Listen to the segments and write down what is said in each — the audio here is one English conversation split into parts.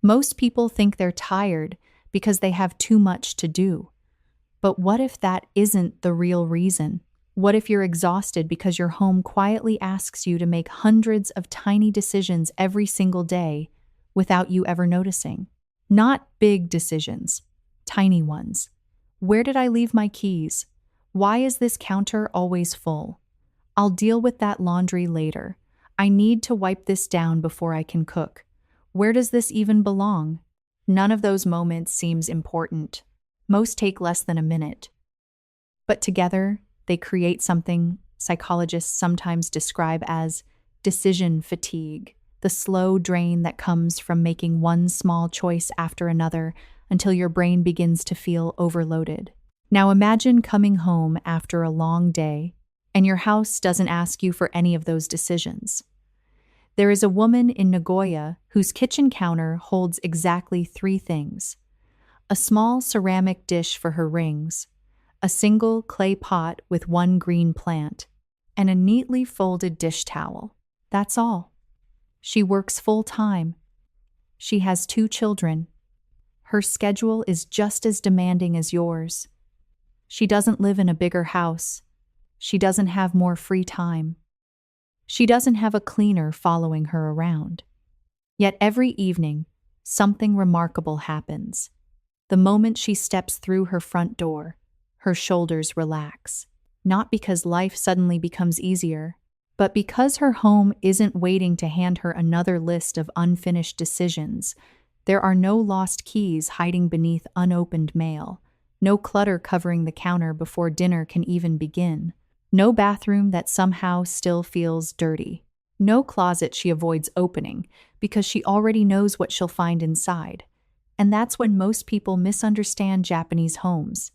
Most people think they're tired because they have too much to do. But what if that isn't the real reason? What if you're exhausted because your home quietly asks you to make hundreds of tiny decisions every single day without you ever noticing? Not big decisions, tiny ones. Where did I leave my keys? Why is this counter always full? I'll deal with that laundry later. I need to wipe this down before I can cook. Where does this even belong? None of those moments seems important. Most take less than a minute. But together, they create something psychologists sometimes describe as decision fatigue, the slow drain that comes from making one small choice after another until your brain begins to feel overloaded. Now imagine coming home after a long day, and your house doesn't ask you for any of those decisions. There is a woman in Nagoya whose kitchen counter holds exactly 3 things: a small ceramic dish for her rings, a single clay pot with 1 green plant, and a neatly folded dish towel. That's all. She works full-time. She has 2 children. Her schedule is just as demanding as yours. She doesn't live in a bigger house. She doesn't have more free time. She doesn't have a cleaner following her around. Yet every evening, something remarkable happens. The moment she steps through her front door, her shoulders relax. Not because life suddenly becomes easier, but because her home isn't waiting to hand her another list of unfinished decisions. There are no lost keys hiding beneath unopened mail, no clutter covering the counter before dinner can even begin, no bathroom that somehow still feels dirty, no closet she avoids opening because she already knows what she'll find inside. And that's when most people misunderstand Japanese homes.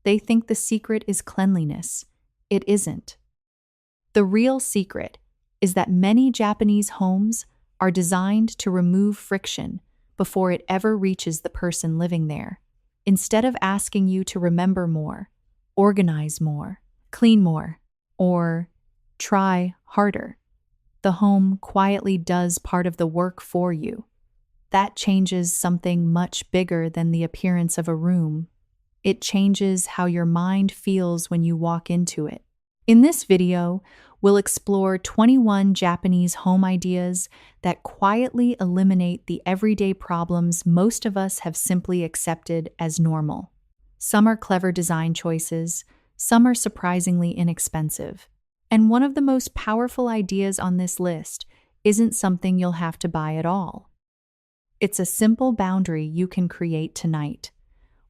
They think the secret is cleanliness. It isn't. The real secret is that many Japanese homes are designed to remove friction before it ever reaches the person living there. Instead of asking you to remember more, organize more, clean more, or try harder, the home quietly does part of the work for you. That changes something much bigger than the appearance of a room. It changes how your mind feels when you walk into it. In this video, we'll explore 21 Japanese home ideas that quietly eliminate the everyday problems most of us have simply accepted as normal. Some are clever design choices, some are surprisingly inexpensive. And one of the most powerful ideas on this list isn't something you'll have to buy at all. It's a simple boundary you can create tonight.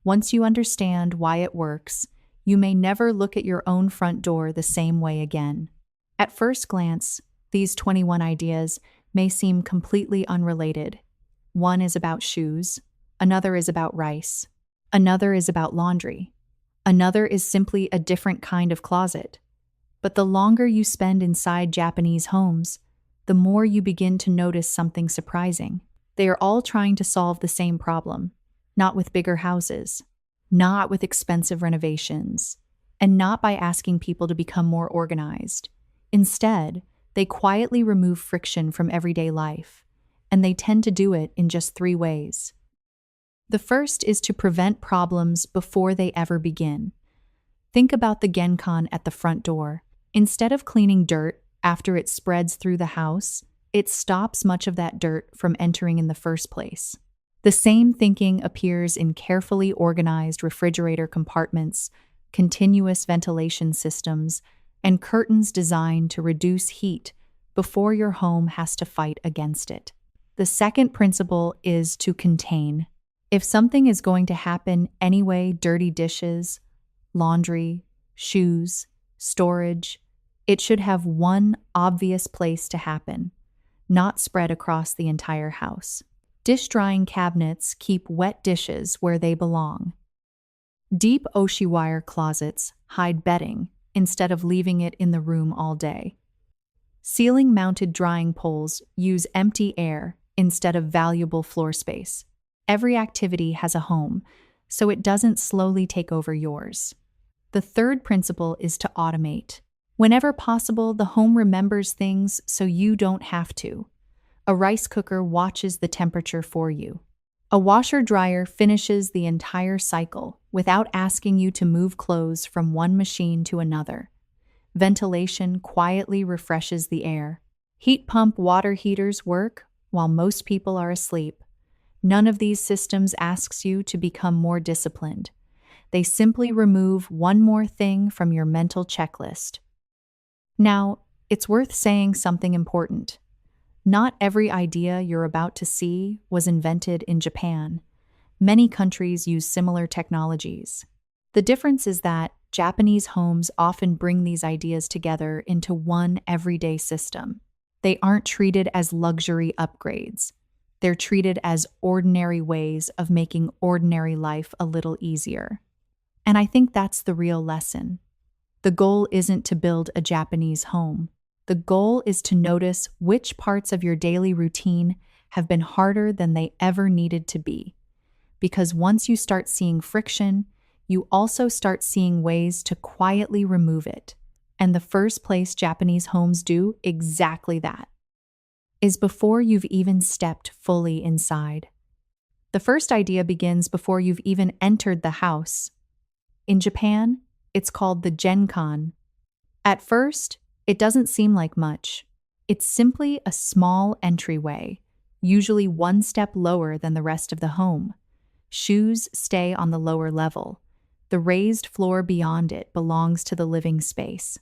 Once you understand why it works, you may never look at your own front door the same way again. At first glance, these 21 ideas may seem completely unrelated. One is about shoes, another is about rice, another is about laundry, another is simply a different kind of closet. But the longer you spend inside Japanese homes, the more you begin to notice something surprising. They are all trying to solve the same problem, not with bigger houses, not with expensive renovations, and not by asking people to become more organized. Instead, they quietly remove friction from everyday life, and they tend to do it in just 3 ways. The first is to prevent problems before they ever begin. Think about the genkan at the front door. Instead of cleaning dirt after it spreads through the house, it stops much of that dirt from entering in the first place. The same thinking appears in carefully organized refrigerator compartments, continuous ventilation systems, and curtains designed to reduce heat before your home has to fight against it. The second principle is to contain. If something is going to happen anyway, dirty dishes, laundry, shoes, storage, it should have one obvious place to happen, not spread across the entire house. Dish drying cabinets keep wet dishes where they belong. Deep oshiire closets hide bedding instead of leaving it in the room all day. Ceiling-mounted drying poles use empty air instead of valuable floor space. Every activity has a home, so it doesn't slowly take over yours. The third principle is to automate. Whenever possible, the home remembers things so you don't have to. A rice cooker watches the temperature for you. A washer-dryer finishes the entire cycle without asking you to move clothes from one machine to another. Ventilation quietly refreshes the air. Heat pump water heaters work while most people are asleep. None of these systems asks you to become more disciplined. They simply remove one more thing from your mental checklist. Now, it's worth saying something important. Not every idea you're about to see was invented in Japan. Many countries use similar technologies. The difference is that Japanese homes often bring these ideas together into one everyday system. They aren't treated as luxury upgrades. They're treated as ordinary ways of making ordinary life a little easier. And I think that's the real lesson. The goal isn't to build a Japanese home. The goal is to notice which parts of your daily routine have been harder than they ever needed to be. Because once you start seeing friction, you also start seeing ways to quietly remove it. And the first place Japanese homes do exactly that is before you've even stepped fully inside. The first idea begins before you've even entered the house. In Japan, it's called the genkan. At first, it doesn't seem like much. It's simply a small entryway, usually one step lower than the rest of the home. Shoes stay on the lower level. The raised floor beyond it belongs to the living space.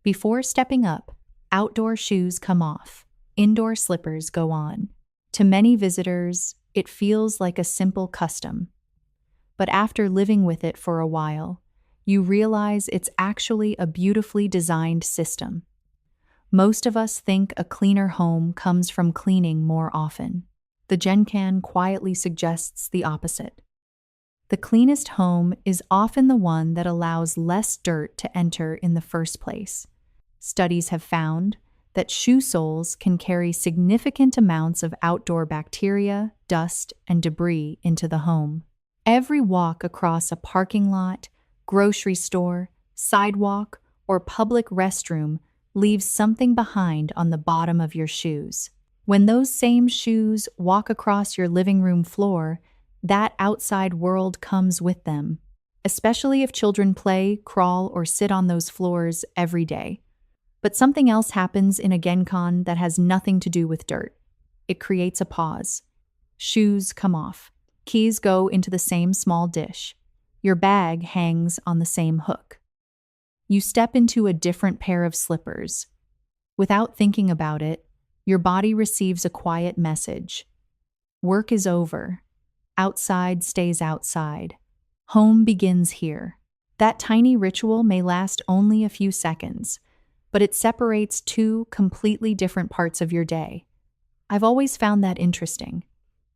Before stepping up, outdoor shoes come off. Indoor slippers go on. To many visitors, it feels like a simple custom. But after living with it for a while, you realize it's actually a beautifully designed system. Most of us think a cleaner home comes from cleaning more often. The genkan quietly suggests the opposite. The cleanest home is often the one that allows less dirt to enter in the first place. Studies have found that shoe soles can carry significant amounts of outdoor bacteria, dust, and debris into the home. Every walk across a parking lot, grocery store, sidewalk, or public restroom leaves something behind on the bottom of your shoes. When those same shoes walk across your living room floor, that outside world comes with them, especially if children play, crawl, or sit on those floors every day. But something else happens in a genkan that has nothing to do with dirt. It creates a pause. Shoes come off. Keys go into the same small dish. Your bag hangs on the same hook. You step into a different pair of slippers. Without thinking about it, your body receives a quiet message. Work is over. Outside stays outside. Home begins here. That tiny ritual may last only a few seconds, but it separates two completely different parts of your day. I've always found that interesting.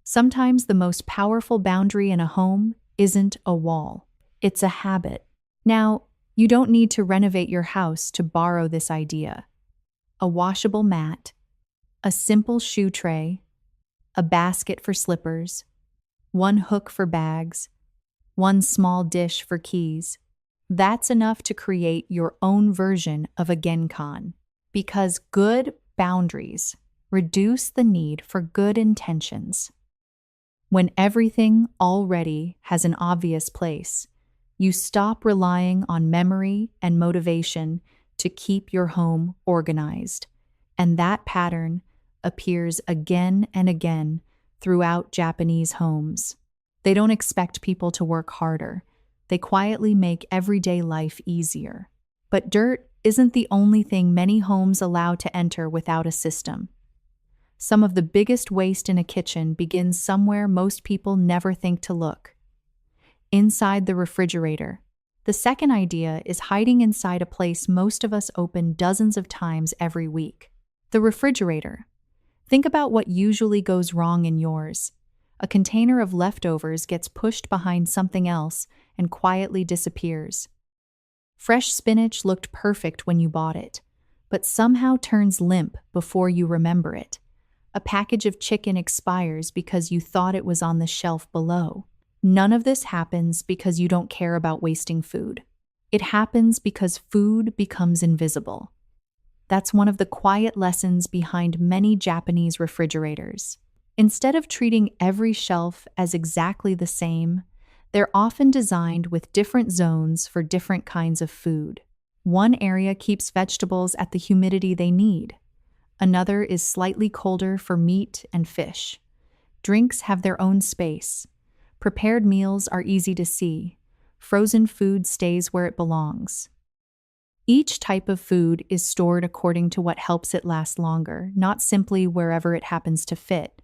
Sometimes the most powerful boundary in a home isn't a wall. It's a habit. Now, you don't need to renovate your house to borrow this idea. A washable mat, a simple shoe tray, a basket for slippers, one hook for bags, one small dish for keys. That's enough to create your own version of a genkan. Because good boundaries reduce the need for good intentions. When everything already has an obvious place, you stop relying on memory and motivation to keep your home organized. And that pattern appears again and again throughout Japanese homes. They don't expect people to work harder. They quietly make everyday life easier. But dirt isn't the only thing many homes allow to enter without a system. Some of the biggest waste in a kitchen begins somewhere most people never think to look. Inside the refrigerator. The second idea is hiding inside a place most of us open dozens of times every week. The refrigerator. Think about what usually goes wrong in yours. A container of leftovers gets pushed behind something else and quietly disappears. Fresh spinach looked perfect when you bought it, but somehow turns limp before you remember it. A package of chicken expires because you thought it was on the shelf below. None of this happens because you don't care about wasting food. It happens because food becomes invisible. That's one of the quiet lessons behind many Japanese refrigerators. Instead of treating every shelf as exactly the same, they're often designed with different zones for different kinds of food. One area keeps vegetables at the humidity they need. Another is slightly colder for meat and fish. Drinks have their own space. Prepared meals are easy to see. Frozen food stays where it belongs. Each type of food is stored according to what helps it last longer, not simply wherever it happens to fit.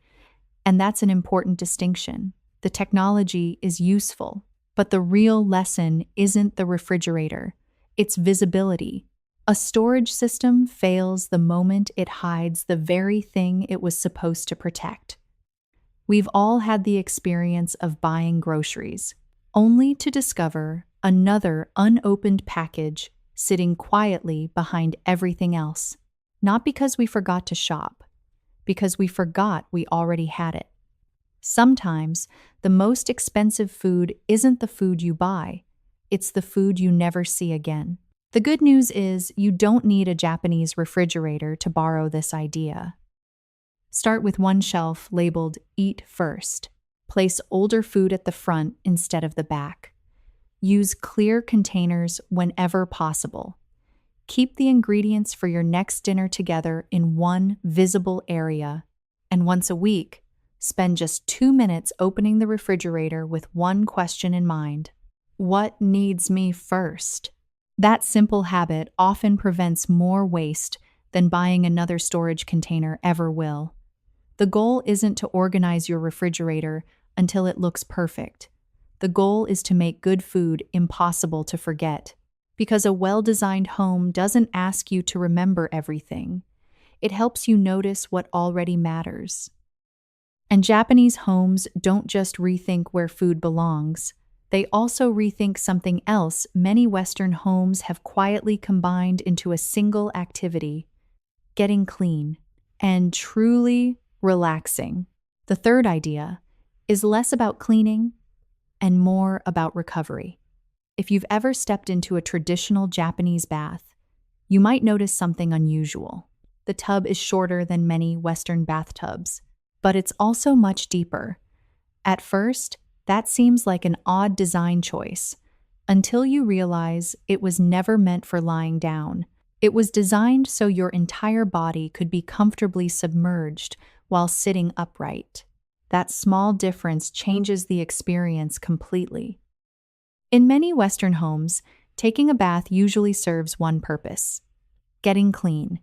And that's an important distinction. The technology is useful, but the real lesson isn't the refrigerator. It's visibility. A storage system fails the moment it hides the very thing it was supposed to protect. We've all had the experience of buying groceries, only to discover another unopened package sitting quietly behind everything else. Not because we forgot to shop, because we forgot we already had it. Sometimes, the most expensive food isn't the food you buy, it's the food you never see again. The good news is you don't need a Japanese refrigerator to borrow this idea. Start with one shelf labeled Eat First. Place older food at the front instead of the back. Use clear containers whenever possible. Keep the ingredients for your next dinner together in one visible area. And once a week, spend just 2 minutes opening the refrigerator with one question in mind. What needs me first? That simple habit often prevents more waste than buying another storage container ever will. The goal isn't to organize your refrigerator until it looks perfect. The goal is to make good food impossible to forget. Because a well-designed home doesn't ask you to remember everything. It helps you notice what already matters. And Japanese homes don't just rethink where food belongs. They also rethink something else many Western homes have quietly combined into a single activity: getting clean and truly relaxing. The third idea is less about cleaning and more about recovery. If you've ever stepped into a traditional Japanese bath, you might notice something unusual. The tub is shorter than many Western bathtubs, but it's also much deeper. At first, that seems like an odd design choice, until you realize it was never meant for lying down. It was designed so your entire body could be comfortably submerged while sitting upright. That small difference changes the experience completely. In many Western homes, taking a bath usually serves one purpose: getting clean.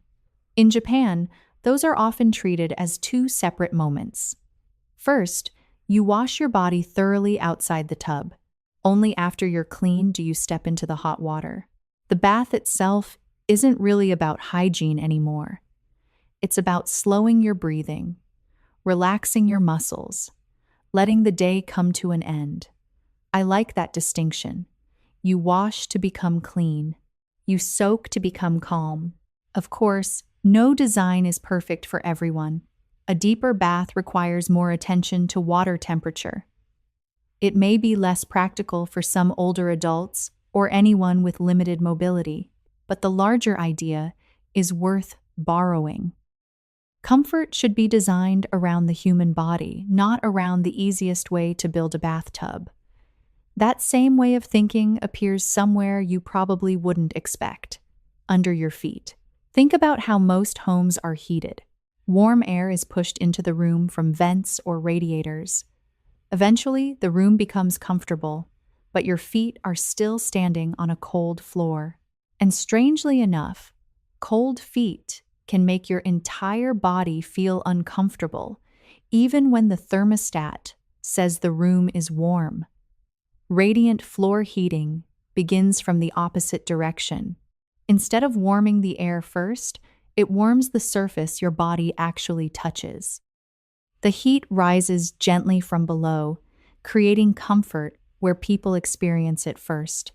In Japan, those are often treated as two separate moments. First, you wash your body thoroughly outside the tub. Only after you're clean do you step into the hot water. The bath itself isn't really about hygiene anymore. It's about slowing your breathing, relaxing your muscles, letting the day come to an end. I like that distinction. You wash to become clean. You soak to become calm. Of course, no design is perfect for everyone. A deeper bath requires more attention to water temperature. It may be less practical for some older adults or anyone with limited mobility, but the larger idea is worth borrowing. Comfort should be designed around the human body, not around the easiest way to build a bathtub. That same way of thinking appears somewhere you probably wouldn't expect: under your feet. Think about how most homes are heated. Warm air is pushed into the room from vents or radiators. Eventually, the room becomes comfortable, but your feet are still standing on a cold floor. And strangely enough, cold feet can make your entire body feel uncomfortable, even when the thermostat says the room is warm. Radiant floor heating begins from the opposite direction. Instead of warming the air first, it warms the surface your body actually touches. The heat rises gently from below, creating comfort where people experience it first.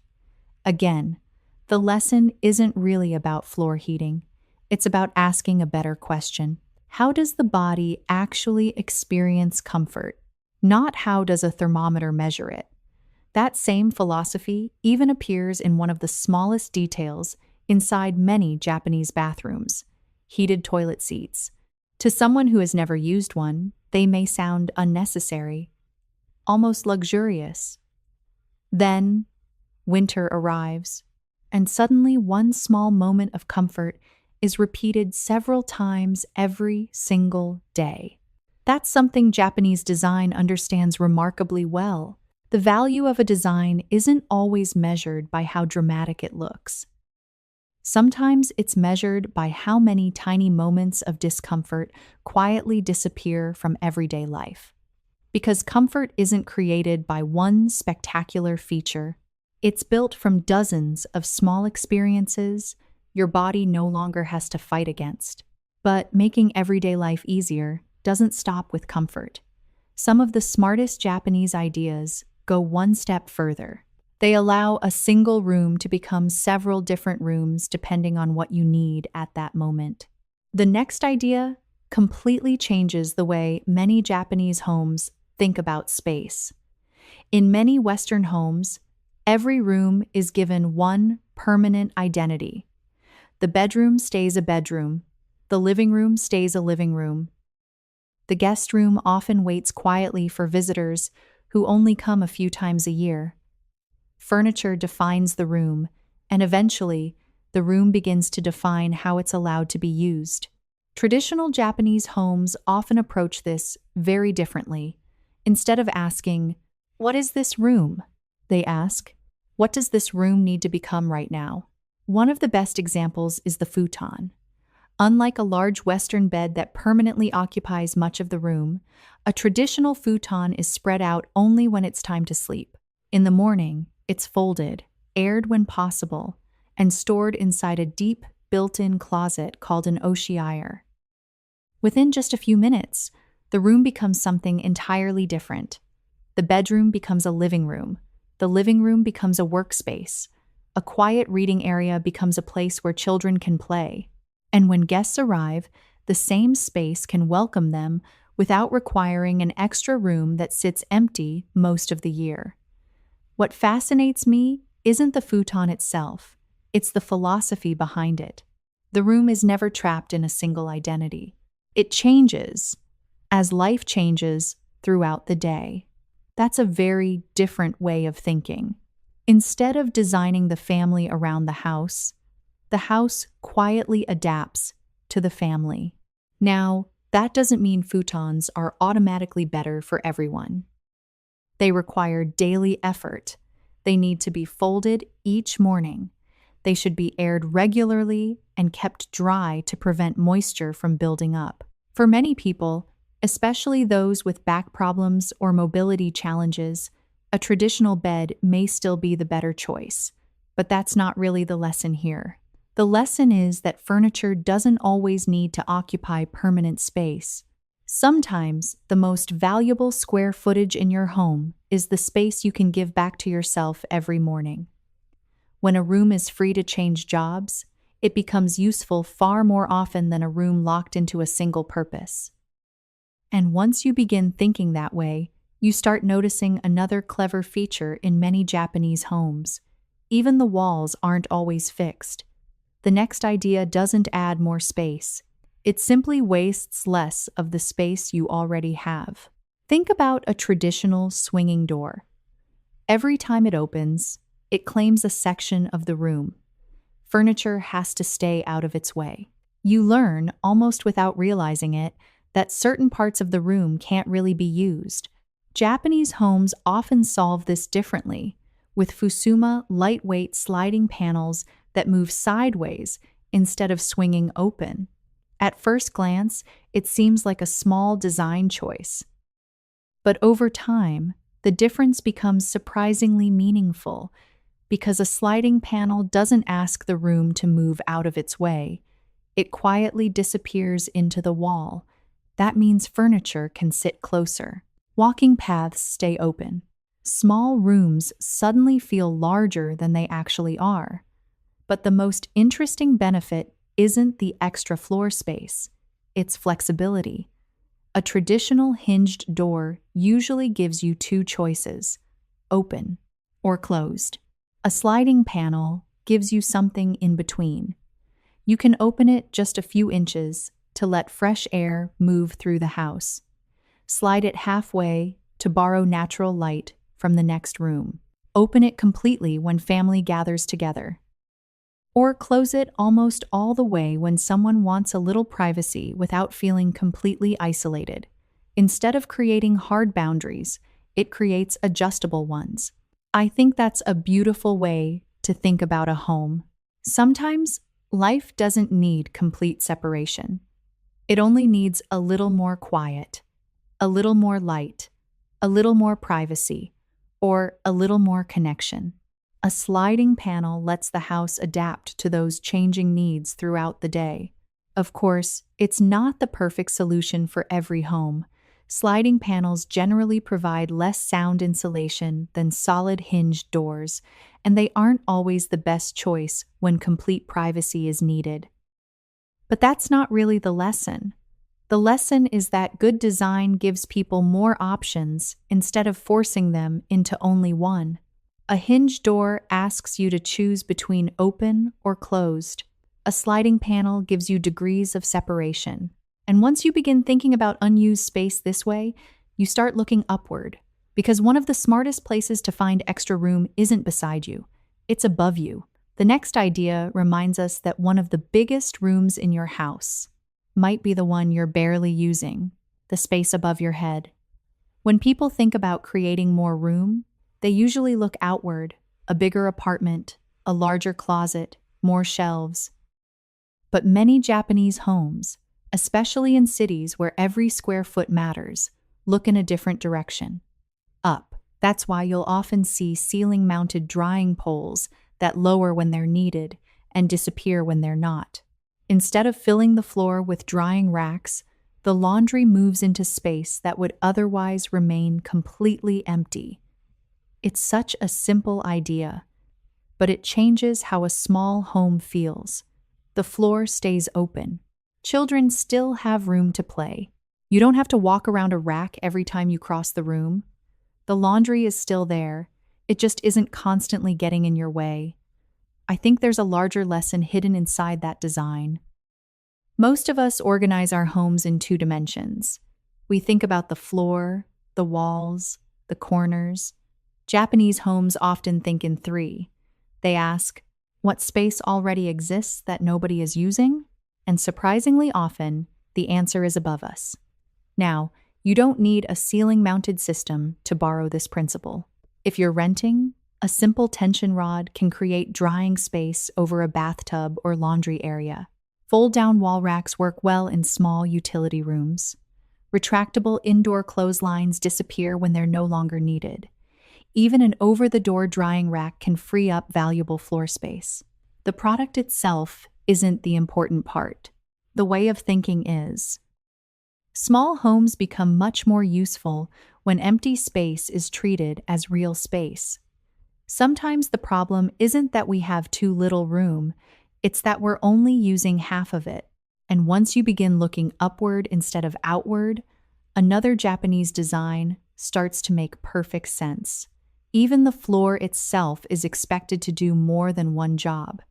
Again, the lesson isn't really about floor heating. It's about asking a better question. How does the body actually experience comfort? Not how does a thermometer measure it. That same philosophy even appears in one of the smallest details inside many Japanese bathrooms: heated toilet seats. To someone who has never used one, they may sound unnecessary, almost luxurious. Then, winter arrives, and suddenly one small moment of comfort is repeated several times every single day. That's something Japanese design understands remarkably well. The value of a design isn't always measured by how dramatic it looks. Sometimes it's measured by how many tiny moments of discomfort quietly disappear from everyday life. Because comfort isn't created by one spectacular feature, it's built from dozens of small experiences your body no longer has to fight against. But making everyday life easier doesn't stop with comfort. Some of the smartest Japanese ideas go one step further. They allow a single room to become several different rooms depending on what you need at that moment. The next idea completely changes the way many Japanese homes think about space. In many Western homes, every room is given one permanent identity. The bedroom stays a bedroom. The living room stays a living room. The guest room often waits quietly for visitors who only come a few times a year. Furniture defines the room, and eventually, the room begins to define how it's allowed to be used. Traditional Japanese homes often approach this very differently. Instead of asking, "What is this room?" they ask, "What does this room need to become right now?" One of the best examples is the futon. Unlike a large Western bed that permanently occupies much of the room, a traditional futon is spread out only when it's time to sleep. In the morning, it's folded, aired when possible, and stored inside a deep, built-in closet called an oshiire. Within just a few minutes, the room becomes something entirely different. The bedroom becomes a living room. The living room becomes a workspace. A quiet reading area becomes a place where children can play. And when guests arrive, the same space can welcome them without requiring an extra room that sits empty most of the year. What fascinates me isn't the futon itself, it's the philosophy behind it. The room is never trapped in a single identity. It changes as life changes throughout the day. That's a very different way of thinking. Instead of designing the family around the house quietly adapts to the family. Now, that doesn't mean futons are automatically better for everyone. They require daily effort. They need to be folded each morning. They should be aired regularly and kept dry to prevent moisture from building up. For many people, especially those with back problems or mobility challenges, a traditional bed may still be the better choice. But that's not really the lesson here. The lesson is that furniture doesn't always need to occupy permanent space. Sometimes, the most valuable square footage in your home is the space you can give back to yourself every morning. When a room is free to change jobs, it becomes useful far more often than a room locked into a single purpose. And once you begin thinking that way, you start noticing another clever feature in many Japanese homes. Even the walls aren't always fixed. The next idea doesn't add more space. It simply wastes less of the space you already have. Think about a traditional swinging door. Every time it opens, it claims a section of the room. Furniture has to stay out of its way. You learn, almost without realizing it, that certain parts of the room can't really be used. Japanese homes often solve this differently, with fusuma lightweight sliding panels that move sideways instead of swinging open. At first glance, it seems like a small design choice. But over time, the difference becomes surprisingly meaningful because a sliding panel doesn't ask the room to move out of its way. It quietly disappears into the wall. That means furniture can sit closer. Walking paths stay open. Small rooms suddenly feel larger than they actually are. But the most interesting benefit isn't the extra floor space, it's flexibility. A traditional hinged door usually gives you two choices, open or closed. A sliding panel gives you something in between. You can open it just a few inches to let fresh air move through the house. Slide it halfway to borrow natural light from the next room. Open it completely when family gathers together. Or close it almost all the way when someone wants a little privacy without feeling completely isolated. Instead of creating hard boundaries, it creates adjustable ones. I think that's a beautiful way to think about a home. Sometimes life doesn't need complete separation. It only needs a little more quiet, a little more light, a little more privacy, or a little more connection. A sliding panel lets the house adapt to those changing needs throughout the day. Of course, it's not the perfect solution for every home. Sliding panels generally provide less sound insulation than solid hinged doors, and they aren't always the best choice when complete privacy is needed. But that's not really the lesson. The lesson is that good design gives people more options instead of forcing them into only one. A hinged door asks you to choose between open or closed. A sliding panel gives you degrees of separation. And once you begin thinking about unused space this way, you start looking upward, because one of the smartest places to find extra room isn't beside you, it's above you. The next idea reminds us that one of the biggest rooms in your house might be the one you're barely using, the space above your head. When people think about creating more room, they usually look outward, a bigger apartment, a larger closet, more shelves. But many Japanese homes, especially in cities where every square foot matters, look in a different direction. Up. That's why you'll often see ceiling-mounted drying poles that lower when they're needed and disappear when they're not. Instead of filling the floor with drying racks, the laundry moves into space that would otherwise remain completely empty. It's such a simple idea, but it changes how a small home feels. The floor stays open. Children still have room to play. You don't have to walk around a rack every time you cross the room. The laundry is still there. It just isn't constantly getting in your way. I think there's a larger lesson hidden inside that design. Most of us organize our homes in 2 dimensions. We think about the floor, the walls, the corners. Japanese homes often think in 3. They ask, what space already exists that nobody is using? And surprisingly often, the answer is above us. Now, you don't need a ceiling-mounted system to borrow this principle. If you're renting, a simple tension rod can create drying space over a bathtub or laundry area. Fold-down wall racks work well in small utility rooms. Retractable indoor clotheslines disappear when they're no longer needed. Even an over-the-door drying rack can free up valuable floor space. The product itself isn't the important part. The way of thinking is. Small homes become much more useful when empty space is treated as real space. Sometimes the problem isn't that we have too little room, it's that we're only using half of it. And once you begin looking upward instead of outward, another Japanese design starts to make perfect sense. Even the floor itself is expected to do more than one job.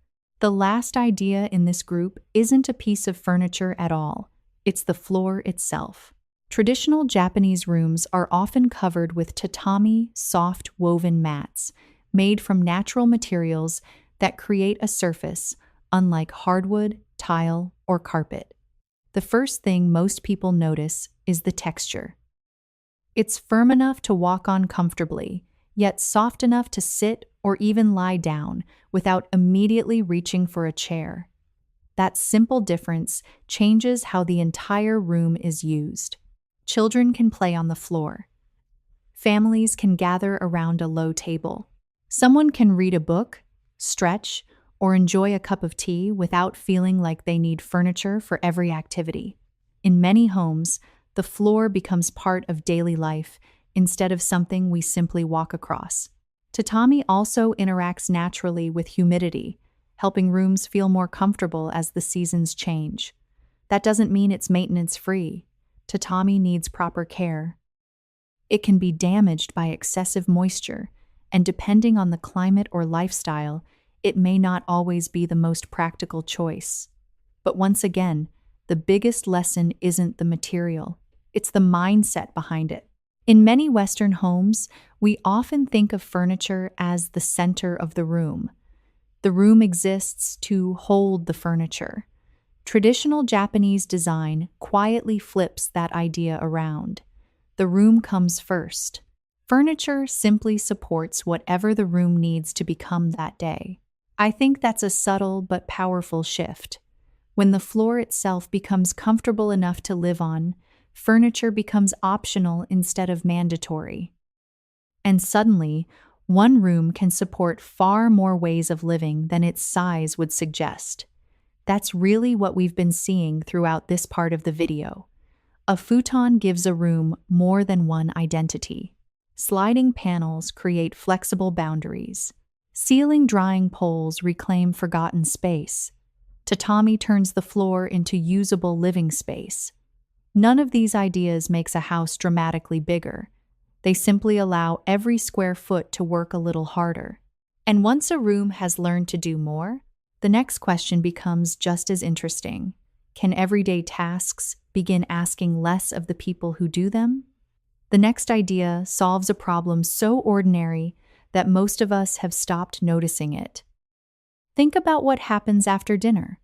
The last idea in this group isn't a piece of furniture at all. It's the floor itself. Traditional Japanese rooms are often covered with tatami, soft woven mats, made from natural materials that create a surface unlike hardwood, tile, or carpet. The first thing most people notice is the texture. It's firm enough to walk on comfortably, yet soft enough to sit or even lie down without immediately reaching for a chair. That simple difference changes how the entire room is used. Children can play on the floor. Families can gather around a low table. Someone can read a book, stretch, or enjoy a cup of tea without feeling like they need furniture for every activity. In many homes, the floor becomes part of daily life instead of something we simply walk across. Tatami also interacts naturally with humidity, helping rooms feel more comfortable as the seasons change. That doesn't mean it's maintenance-free. Tatami needs proper care. It can be damaged by excessive moisture, and depending on the climate or lifestyle, it may not always be the most practical choice. But once again, the biggest lesson isn't the material, it's the mindset behind it. In many Western homes, we often think of furniture as the center of the room. The room exists to hold the furniture. Traditional Japanese design quietly flips that idea around. The room comes first. Furniture simply supports whatever the room needs to become that day. I think that's a subtle but powerful shift. When the floor itself becomes comfortable enough to live on, furniture becomes optional instead of mandatory. And suddenly, one room can support far more ways of living than its size would suggest. That's really what we've been seeing throughout this part of the video. A futon gives a room more than one identity. Sliding panels create flexible boundaries. Ceiling drying poles reclaim forgotten space. Tatami turns the floor into usable living space. None of these ideas makes a house dramatically bigger. They simply allow every square foot to work a little harder. And once a room has learned to do more, the next question becomes just as interesting. Can everyday tasks begin asking less of the people who do them? The next idea solves a problem so ordinary that most of us have stopped noticing it. Think about what happens after dinner.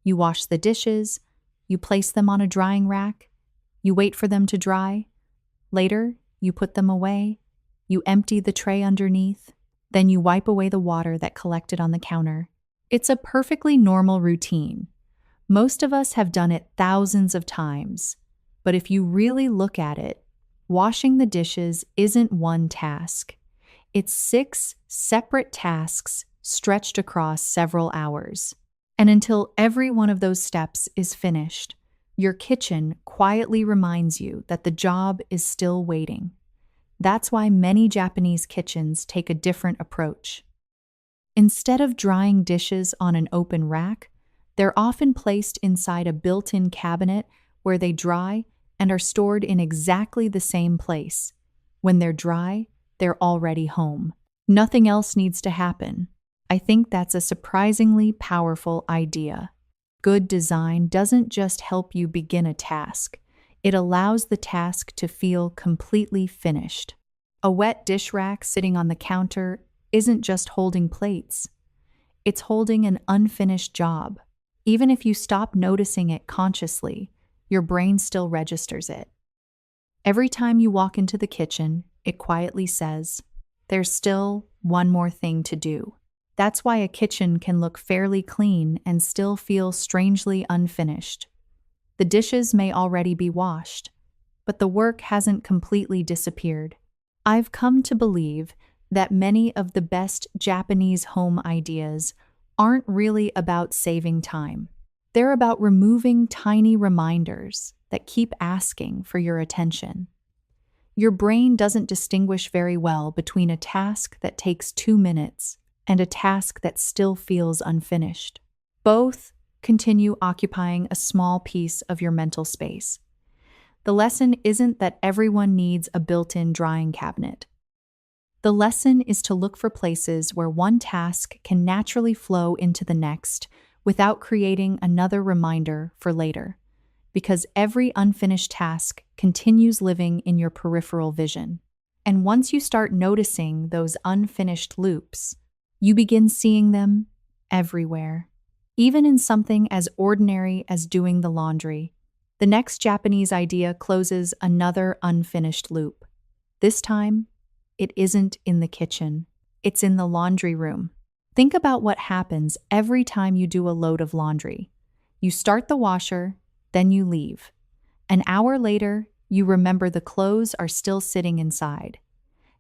You wash the dishes, you place them on a drying rack, you wait for them to dry. Later, you put them away, you empty the tray underneath, then you wipe away the water that collected on the counter. It's a perfectly normal routine. Most of us have done it thousands of times. But if you really look at it, washing the dishes isn't one task. It's 6 separate tasks stretched across several hours. And until every one of those steps is finished, your kitchen quietly reminds you that the job is still waiting. That's why many Japanese kitchens take a different approach. Instead of drying dishes on an open rack, they're often placed inside a built-in cabinet where they dry and are stored in exactly the same place. When they're dry, they're already home. Nothing else needs to happen. I think that's a surprisingly powerful idea. Good design doesn't just help you begin a task. It allows the task to feel completely finished. A wet dish rack sitting on the counter isn't just holding plates. It's holding an unfinished job. Even if you stop noticing it consciously, your brain still registers it. Every time you walk into the kitchen, it quietly says, "There's still one more thing to do." That's why a kitchen can look fairly clean and still feel strangely unfinished. The dishes may already be washed, but the work hasn't completely disappeared. I've come to believe that many of the best Japanese home ideas aren't really about saving time. They're about removing tiny reminders that keep asking for your attention. Your brain doesn't distinguish very well between a task that takes 2 minutes and a task that still feels unfinished. Both continue occupying a small piece of your mental space. The lesson isn't that everyone needs a built-in drying cabinet. The lesson is to look for places where one task can naturally flow into the next without creating another reminder for later, because every unfinished task continues living in your peripheral vision. And once you start noticing those unfinished loops, you begin seeing them everywhere, even in something as ordinary as doing the laundry. The next Japanese idea closes another unfinished loop. This time, it isn't in the kitchen, it's in the laundry room. Think about what happens every time you do a load of laundry. You start the washer, then you leave. An hour later, you remember the clothes are still sitting inside.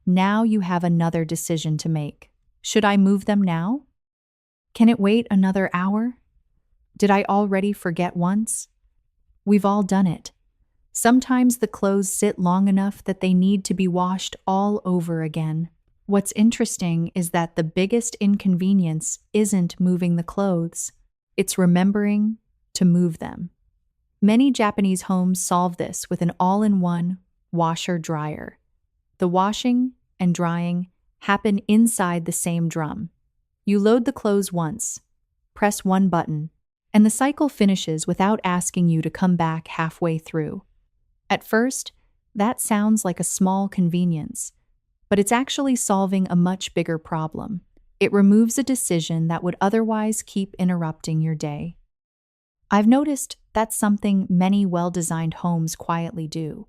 Now you have another decision to make. Should I move them now? Can it wait another hour? Did I already forget once? We've all done it. Sometimes the clothes sit long enough that they need to be washed all over again. What's interesting is that the biggest inconvenience isn't moving the clothes. It's remembering to move them. Many Japanese homes solve this with an all-in-one washer-dryer. The washing and drying happen inside the same drum. You load the clothes once, press one button, and the cycle finishes without asking you to come back halfway through. At first, that sounds like a small convenience, but it's actually solving a much bigger problem. It removes a decision that would otherwise keep interrupting your day. I've noticed that's something many well-designed homes quietly do.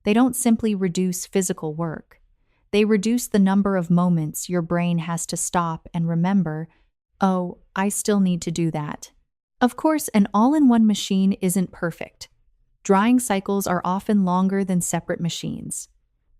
They don't simply reduce physical work. They reduce the number of moments your brain has to stop and remember, oh, I still need to do that. Of course, an all-in-one machine isn't perfect. Drying cycles are often longer than separate machines.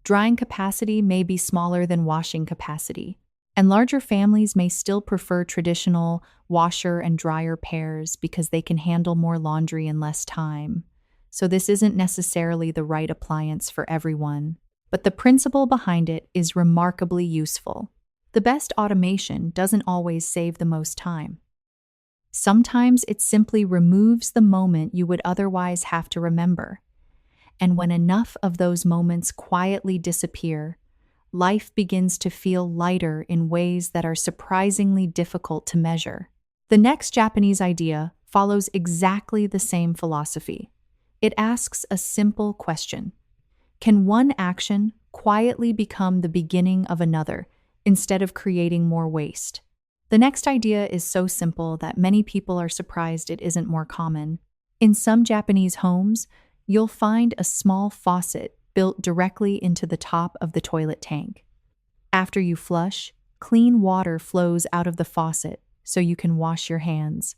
Drying capacity may be smaller than washing capacity, and larger families may still prefer traditional washer and dryer pairs because they can handle more laundry in less time. So this isn't necessarily the right appliance for everyone, but the principle behind it is remarkably useful. The best automation doesn't always save the most time. Sometimes it simply removes the moment you would otherwise have to remember. And when enough of those moments quietly disappear, life begins to feel lighter in ways that are surprisingly difficult to measure. The next Japanese idea follows exactly the same philosophy. It asks a simple question. Can one action quietly become the beginning of another instead of creating more waste? The next idea is so simple that many people are surprised it isn't more common. In some Japanese homes, you'll find a small faucet built directly into the top of the toilet tank. After you flush, clean water flows out of the faucet so you can wash your hands.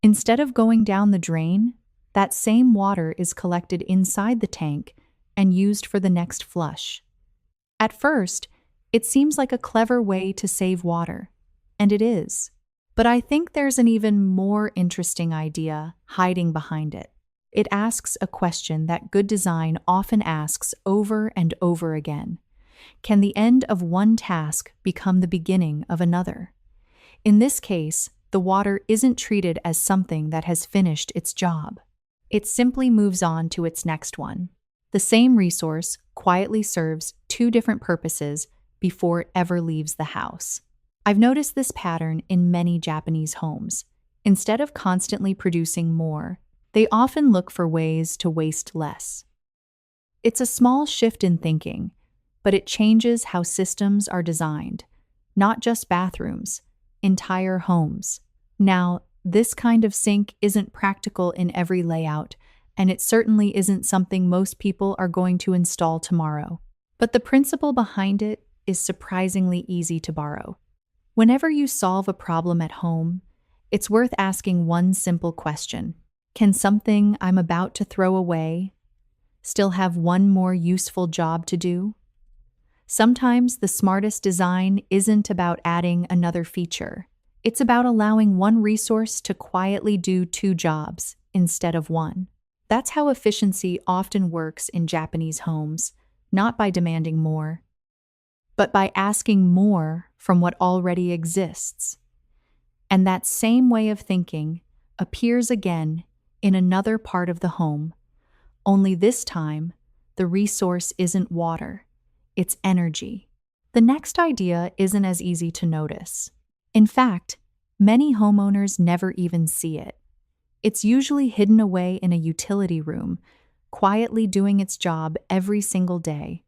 Instead of going down the drain, that same water is collected inside the tank and used for the next flush. At first, it seems like a clever way to save water, and it is. But I think there's an even more interesting idea hiding behind it. It asks a question that good design often asks over and over again. Can the end of one task become the beginning of another? In this case, the water isn't treated as something that has finished its job. It simply moves on to its next one. The same resource quietly serves two different purposes before it ever leaves the house. I've noticed this pattern in many Japanese homes. Instead of constantly producing more, they often look for ways to waste less. It's a small shift in thinking, but it changes how systems are designed, not just bathrooms, entire homes. Now, this kind of sink isn't practical in every layout, and it certainly isn't something most people are going to install tomorrow. But the principle behind it is surprisingly easy to borrow. Whenever you solve a problem at home, it's worth asking one simple question. Can something I'm about to throw away still have one more useful job to do? Sometimes the smartest design isn't about adding another feature. It's about allowing one resource to quietly do two jobs instead of one. That's how efficiency often works in Japanese homes, not by demanding more, but by asking more from what already exists. And that same way of thinking appears again in another part of the home, only this time, the resource isn't water, it's energy. The next idea isn't as easy to notice. In fact, many homeowners never even see it. It's usually hidden away in a utility room, quietly doing its job every single day.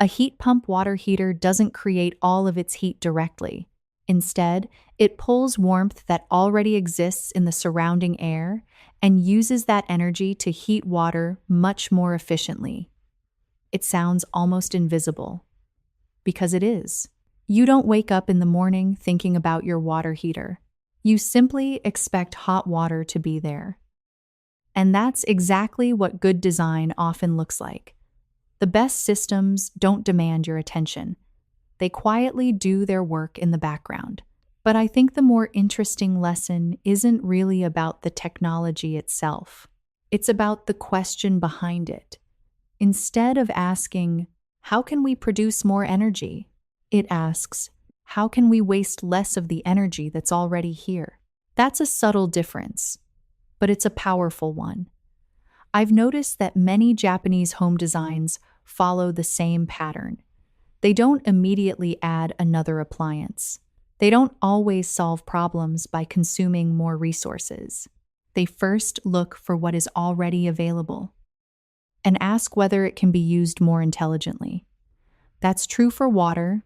A heat pump water heater doesn't create all of its heat directly. Instead, it pulls warmth that already exists in the surrounding air and uses that energy to heat water much more efficiently. It sounds almost invisible, because it is. You don't wake up in the morning thinking about your water heater. You simply expect hot water to be there. And that's exactly what good design often looks like. The best systems don't demand your attention. They quietly do their work in the background. But I think the more interesting lesson isn't really about the technology itself. It's about the question behind it. Instead of asking, how can we produce more energy? It asks, how can we waste less of the energy that's already here? That's a subtle difference, but it's a powerful one. I've noticed that many Japanese home designs follow the same pattern. They don't immediately add another appliance. They don't always solve problems by consuming more resources. They first look for what is already available. and ask whether it can be used more intelligently. That's true for water,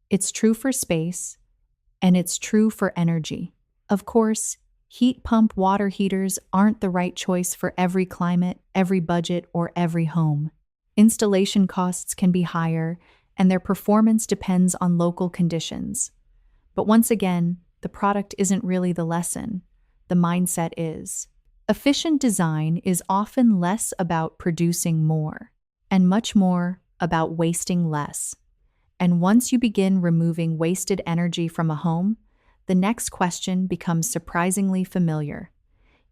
it's true for space, and it's true for energy. Of course, heat pump water heaters aren't the right choice for every climate, every budget, or every home. Installation costs can be higher, and their performance depends on local conditions. But once again, the product isn't really the lesson. The mindset is. Efficient design is often less about producing more, and much more about wasting less. And once you begin removing wasted energy from a home, the next question becomes surprisingly familiar.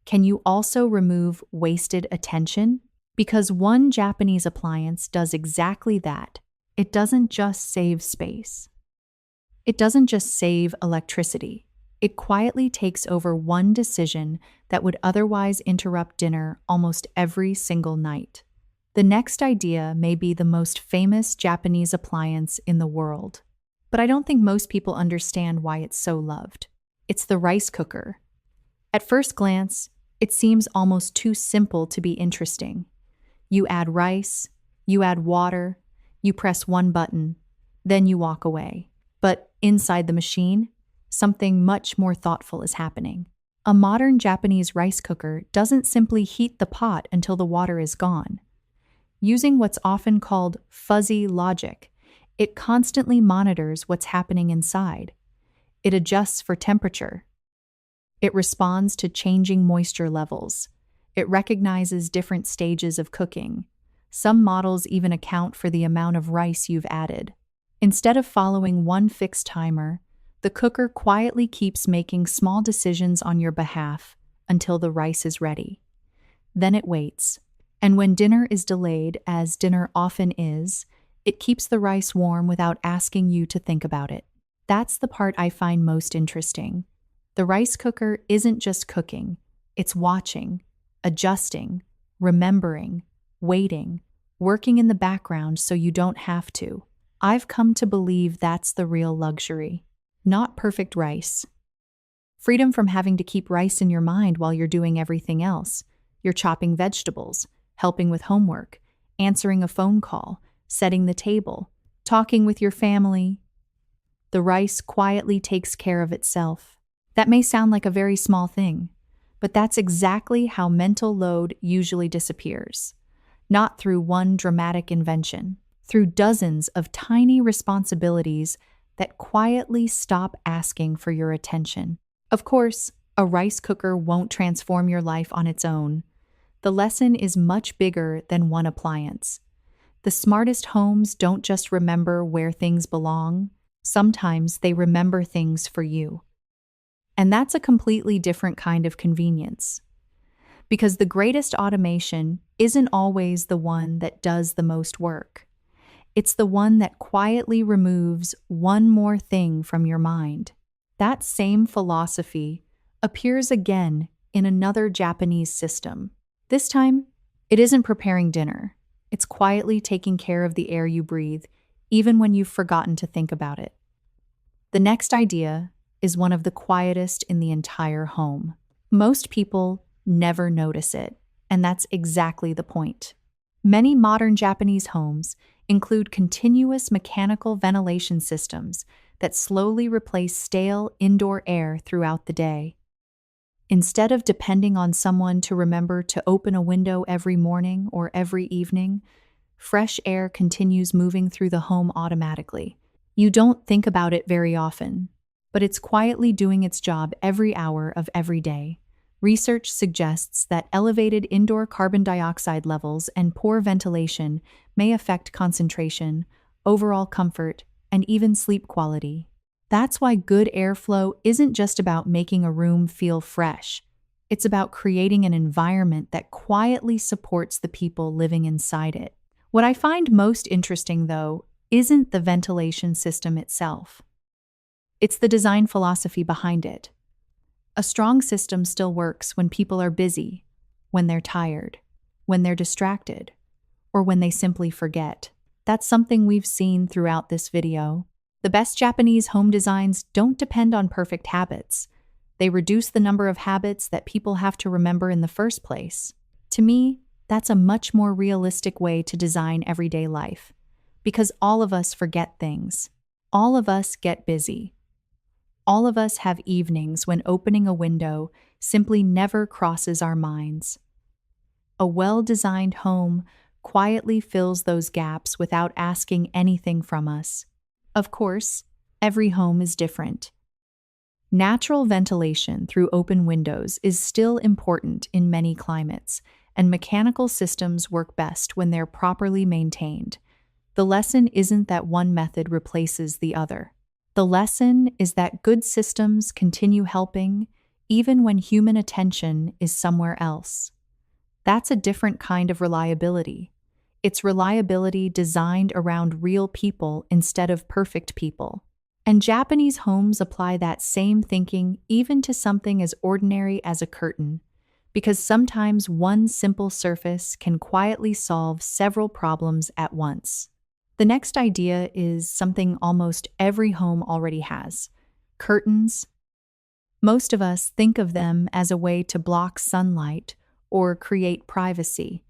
Can you also remove wasted attention? Because one Japanese appliance does exactly that. It doesn't just save space. It doesn't just save electricity. It quietly takes over one decision that would otherwise interrupt dinner almost every single night. The next idea may be the most famous Japanese appliance in the world, but I don't think most people understand why it's so loved. It's the rice cooker. At first glance, it seems almost too simple to be interesting. You add rice, you add water, you press one button, then you walk away. But inside the machine, something much more thoughtful is happening. A modern Japanese rice cooker doesn't simply heat the pot until the water is gone. Using what's often called fuzzy logic, it constantly monitors what's happening inside. It adjusts for temperature. It responds to changing moisture levels. It recognizes different stages of cooking. Some models even account for the amount of rice you've added. Instead of following one fixed timer, the cooker quietly keeps making small decisions on your behalf until the rice is ready. Then it waits. And when dinner is delayed, as dinner often is, it keeps the rice warm without asking you to think about it. That's the part I find most interesting. The rice cooker isn't just cooking, it's watching, adjusting, remembering, waiting, working in the background so you don't have to. I've come to believe that's the real luxury. Not perfect rice. Freedom from having to keep rice in your mind while you're doing everything else. You're chopping vegetables, helping with homework, answering a phone call, setting the table, talking with your family. The rice quietly takes care of itself. That may sound like a very small thing, but that's exactly how mental load usually disappears. Not through one dramatic invention, through dozens of tiny responsibilities that quietly stop asking for your attention. Of course, a rice cooker won't transform your life on its own. The lesson is much bigger than one appliance. The smartest homes don't just remember where things belong, sometimes they remember things for you. And that's a completely different kind of convenience. Because the greatest automation isn't always the one that does the most work. It's the one that quietly removes one more thing from your mind. That same philosophy appears again in another Japanese system. This time, it isn't preparing dinner. It's quietly taking care of the air you breathe, even when you've forgotten to think about it. The next idea is one of the quietest in the entire home. Most people never notice it, and that's exactly the point. Many modern Japanese homes include continuous mechanical ventilation systems that slowly replace stale indoor air throughout the day. Instead of depending on someone to remember to open a window every morning or every evening, fresh air continues moving through the home automatically. You don't think about it very often, but it's quietly doing its job every hour of every day. Research suggests that elevated indoor carbon dioxide levels and poor ventilation may affect concentration, overall comfort, and even sleep quality. That's why good airflow isn't just about making a room feel fresh. It's about creating an environment that quietly supports the people living inside it. What I find most interesting, though, isn't the ventilation system itself. It's the design philosophy behind it. A strong system still works when people are busy, when they're tired, when they're distracted, or when they simply forget. That's something we've seen throughout this video. The best Japanese home designs don't depend on perfect habits. They reduce the number of habits that people have to remember in the first place. To me, that's a much more realistic way to design everyday life. Because all of us forget things. All of us get busy. All of us have evenings when opening a window simply never crosses our minds. A well-designed home quietly fills those gaps without asking anything from us. Of course, every home is different. Natural ventilation through open windows is still important in many climates, and mechanical systems work best when they're properly maintained. The lesson isn't that one method replaces the other. The lesson is that good systems continue helping even when human attention is somewhere else. That's a different kind of reliability. It's reliability designed around real people instead of perfect people. And Japanese homes apply that same thinking even to something as ordinary as a curtain, because sometimes one simple surface can quietly solve several problems at once. The next idea is something almost every home already has: curtains. Most of us think of them as a way to block sunlight or create privacy,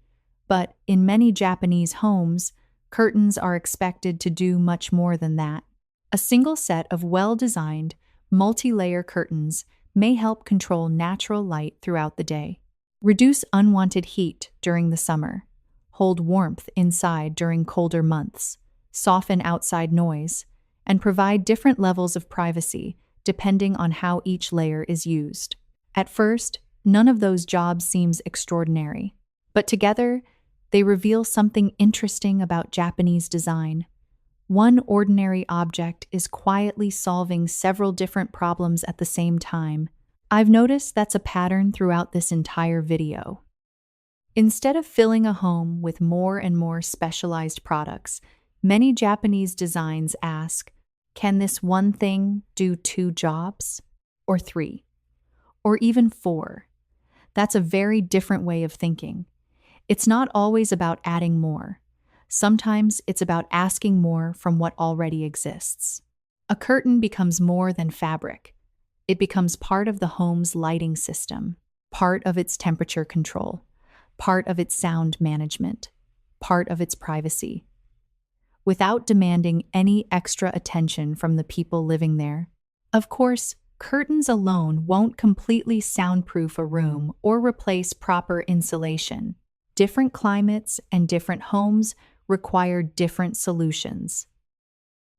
but in many Japanese homes, curtains are expected to do much more than that. A single set of well-designed, multi-layer curtains may help control natural light throughout the day, reduce unwanted heat during the summer, hold warmth inside during colder months, soften outside noise, and provide different levels of privacy depending on how each layer is used. At first, none of those jobs seems extraordinary, but together, they reveal something interesting about Japanese design. One ordinary object is quietly solving several different problems at the same time. I've noticed that's a pattern throughout this entire video. Instead of filling a home with more and more specialized products, many Japanese designs ask, can this one thing do 2 jobs? Or 3? Or even 4? That's a very different way of thinking. It's not always about adding more. Sometimes it's about asking more from what already exists. A curtain becomes more than fabric. It becomes part of the home's lighting system, part of its temperature control, part of its sound management, part of its privacy. Without demanding any extra attention from the people living there. Of course, curtains alone won't completely soundproof a room or replace proper insulation. Different climates and different homes require different solutions.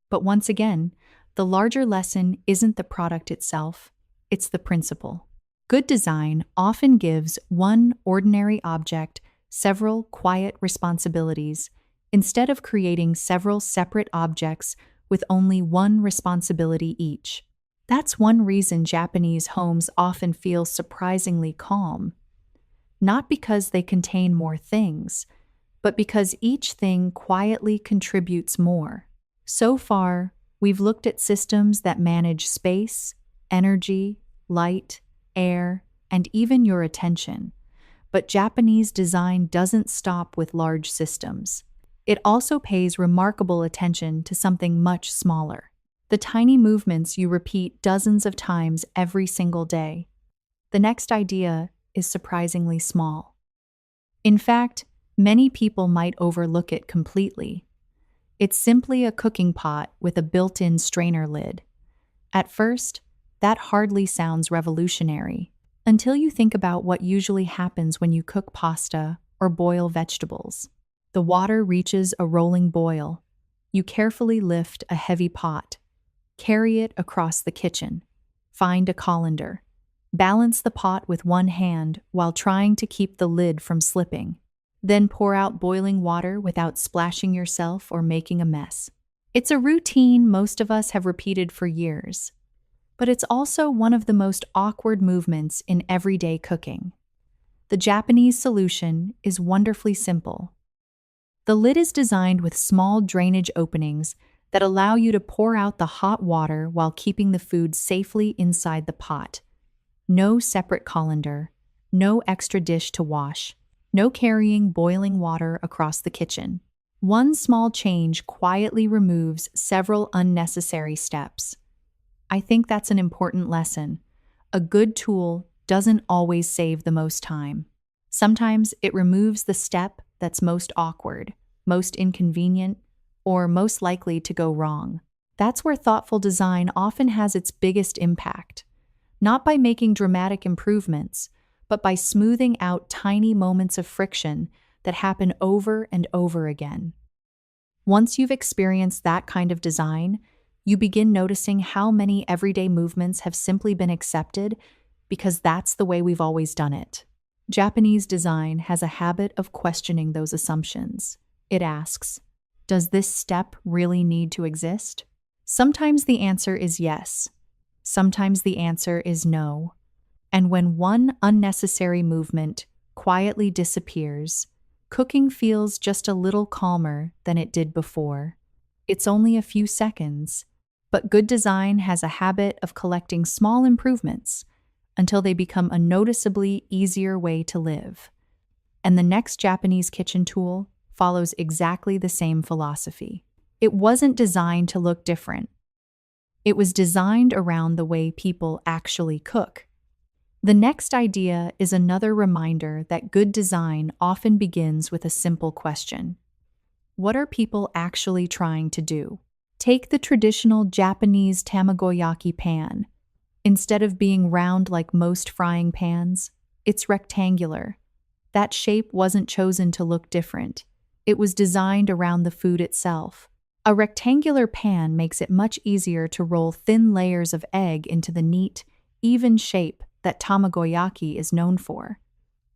But once again, the larger lesson isn't the product itself, it's the principle. Good design often gives one ordinary object several quiet responsibilities instead of creating several separate objects with only one responsibility each. That's one reason Japanese homes often feel surprisingly calm. Not because they contain more things, but because each thing quietly contributes more. So far, we've looked at systems that manage space, energy, light, air, and even your attention. But Japanese design doesn't stop with large systems. It also pays remarkable attention to something much smaller: the tiny movements you repeat dozens of times every single day. The next idea is surprisingly small. In fact, many people might overlook it completely. It's simply a cooking pot with a built-in strainer lid. At first, that hardly sounds revolutionary, until you think about what usually happens when you cook pasta or boil vegetables. The water reaches a rolling boil. You carefully lift a heavy pot, carry it across the kitchen, find a colander, balance the pot with one hand while trying to keep the lid from slipping. Then pour out boiling water without splashing yourself or making a mess. It's a routine most of us have repeated for years, but it's also one of the most awkward movements in everyday cooking. The Japanese solution is wonderfully simple. The lid is designed with small drainage openings that allow you to pour out the hot water while keeping the food safely inside the pot. No separate colander, no extra dish to wash. No carrying boiling water across the kitchen. One small change quietly removes several unnecessary steps. I think that's an important lesson. A good tool doesn't always save the most time. Sometimes it removes the step that's most awkward, most inconvenient, or most likely to go wrong. That's where thoughtful design often has its biggest impact, not by making dramatic improvements, but by smoothing out tiny moments of friction that happen over and over again. Once you've experienced that kind of design, you begin noticing how many everyday movements have simply been accepted because that's the way we've always done it. Japanese design has a habit of questioning those assumptions. It asks, does this step really need to exist? Sometimes the answer is yes. Sometimes the answer is no. And when one unnecessary movement quietly disappears, cooking feels just a little calmer than it did before. It's only a few seconds, but good design has a habit of collecting small improvements until they become a noticeably easier way to live. And the next Japanese kitchen tool follows exactly the same philosophy. It wasn't designed to look different. It was designed around the way people actually cook. The next idea is another reminder that good design often begins with a simple question. What are people actually trying to do? Take the traditional Japanese tamagoyaki pan. Instead of being round like most frying pans, it's rectangular. That shape wasn't chosen to look different. It was designed around the food itself. A rectangular pan makes it much easier to roll thin layers of egg into the neat, even shape that tamagoyaki is known for.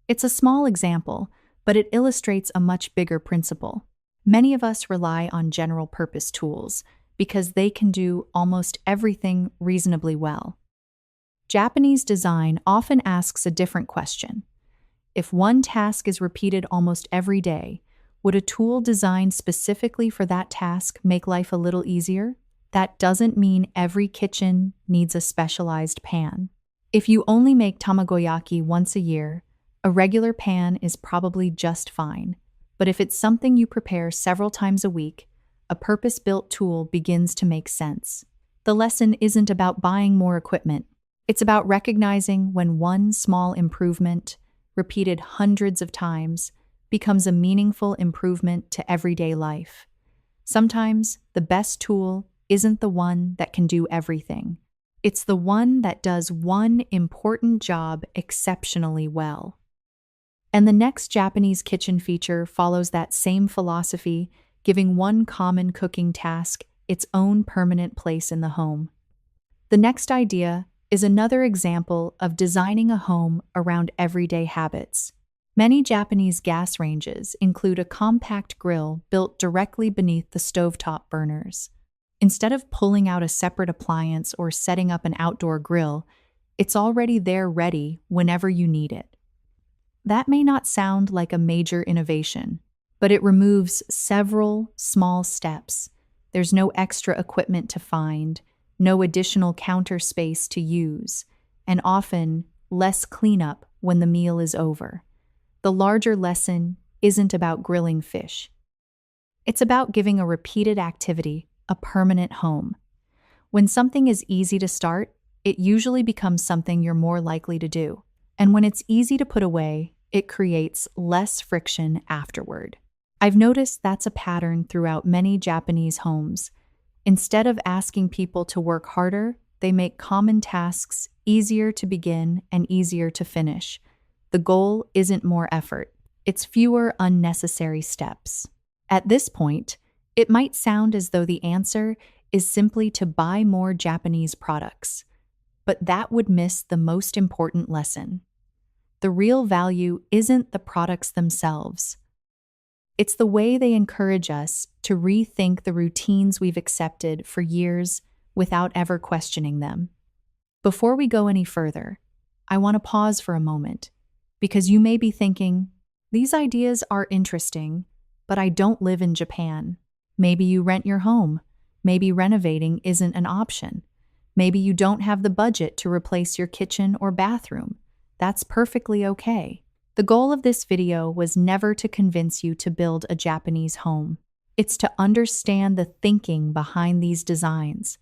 It's a small example, but it illustrates a much bigger principle. Many of us rely on general-purpose tools because they can do almost everything reasonably well. Japanese design often asks a different question. If one task is repeated almost every day, would a tool designed specifically for that task make life a little easier? That doesn't mean every kitchen needs a specialized pan. If you only make tamagoyaki once a year, a regular pan is probably just fine. But if it's something you prepare several times a week, a purpose-built tool begins to make sense. The lesson isn't about buying more equipment. It's about recognizing when one small improvement, repeated hundreds of times, becomes a meaningful improvement to everyday life. Sometimes the best tool isn't the one that can do everything. It's the one that does one important job exceptionally well. And the next Japanese kitchen feature follows that same philosophy, giving one common cooking task its own permanent place in the home. The next idea is another example of designing a home around everyday habits. Many Japanese gas ranges include a compact grill built directly beneath the stovetop burners. Instead of pulling out a separate appliance or setting up an outdoor grill, it's already there ready whenever you need it. That may not sound like a major innovation, but it removes several small steps. There's no extra equipment to find, no additional counter space to use, and often less cleanup when the meal is over. The larger lesson isn't about grilling fish. It's about giving a repeated activity a permanent home. When something is easy to start, it usually becomes something you're more likely to do. And when it's easy to put away, it creates less friction afterward. I've noticed that's a pattern throughout many Japanese homes. Instead of asking people to work harder, they make common tasks easier to begin and easier to finish. The goal isn't more effort, it's fewer unnecessary steps. At this point, it might sound as though the answer is simply to buy more Japanese products, but that would miss the most important lesson. The real value isn't the products themselves. It's the way they encourage us to rethink the routines we've accepted for years without ever questioning them. Before we go any further, I want to pause for a moment, because you may be thinking, these ideas are interesting, but I don't live in Japan. Maybe you rent your home. Maybe renovating isn't an option. Maybe you don't have the budget to replace your kitchen or bathroom. That's perfectly okay. The goal of this video was never to convince you to build a Japanese home. It's to understand the thinking behind these designs.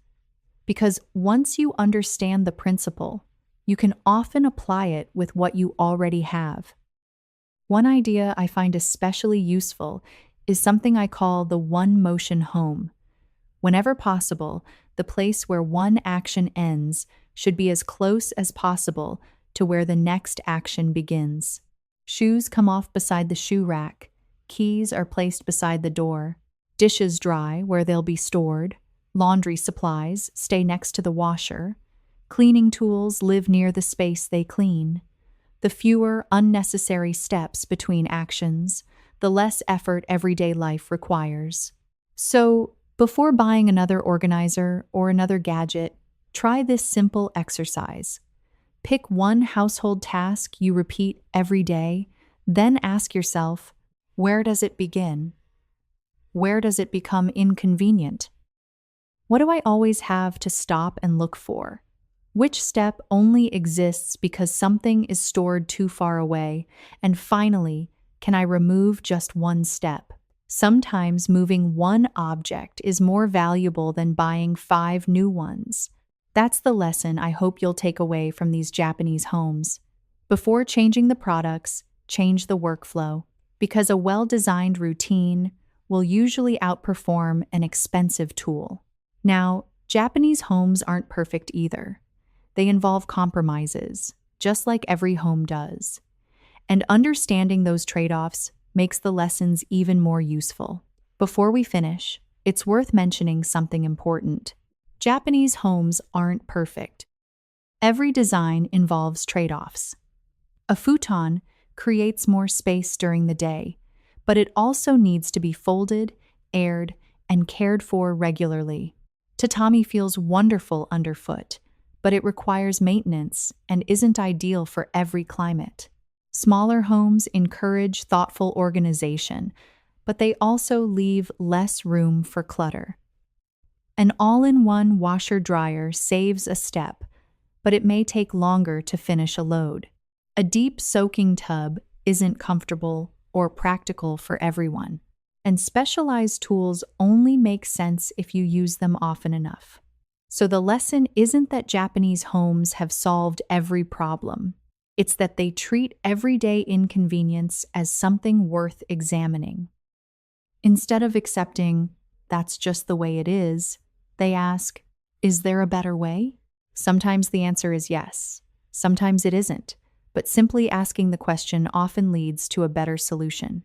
Because once you understand the principle, you can often apply it with what you already have. One idea I find especially useful is something I call the one motion home. Whenever possible, the place where one action ends should be as close as possible to where the next action begins. Shoes come off beside the shoe rack, keys are placed beside the door, dishes dry where they'll be stored, laundry supplies stay next to the washer, cleaning tools live near the space they clean. The fewer unnecessary steps between actions, the less effort everyday life requires. So, before buying another organizer or another gadget, try this simple exercise. Pick one household task you repeat every day, then ask yourself, where does it begin? Where does it become inconvenient? What do I always have to stop and look for? Which step only exists because something is stored too far away? And finally, can I remove just one step? Sometimes moving one object is more valuable than buying 5 new ones. That's the lesson I hope you'll take away from these Japanese homes. Before changing the products, change the workflow, because a well-designed routine will usually outperform an expensive tool. Now, Japanese homes aren't perfect either. They involve compromises, just like every home does. And understanding those trade-offs makes the lessons even more useful. Before we finish, it's worth mentioning something important. Japanese homes aren't perfect. Every design involves trade-offs. A futon creates more space during the day, but it also needs to be folded, aired, and cared for regularly. Tatami feels wonderful underfoot, but it requires maintenance and isn't ideal for every climate. Smaller homes encourage thoughtful organization, but they also leave less room for clutter. An all-in-one washer-dryer saves a step, but it may take longer to finish a load. A deep soaking tub isn't comfortable or practical for everyone, and specialized tools only make sense if you use them often enough. So the lesson isn't that Japanese homes have solved every problem. It's that they treat everyday inconvenience as something worth examining. Instead of accepting, that's just the way it is, they ask, is there a better way? Sometimes the answer is yes. Sometimes it isn't. But simply asking the question often leads to a better solution.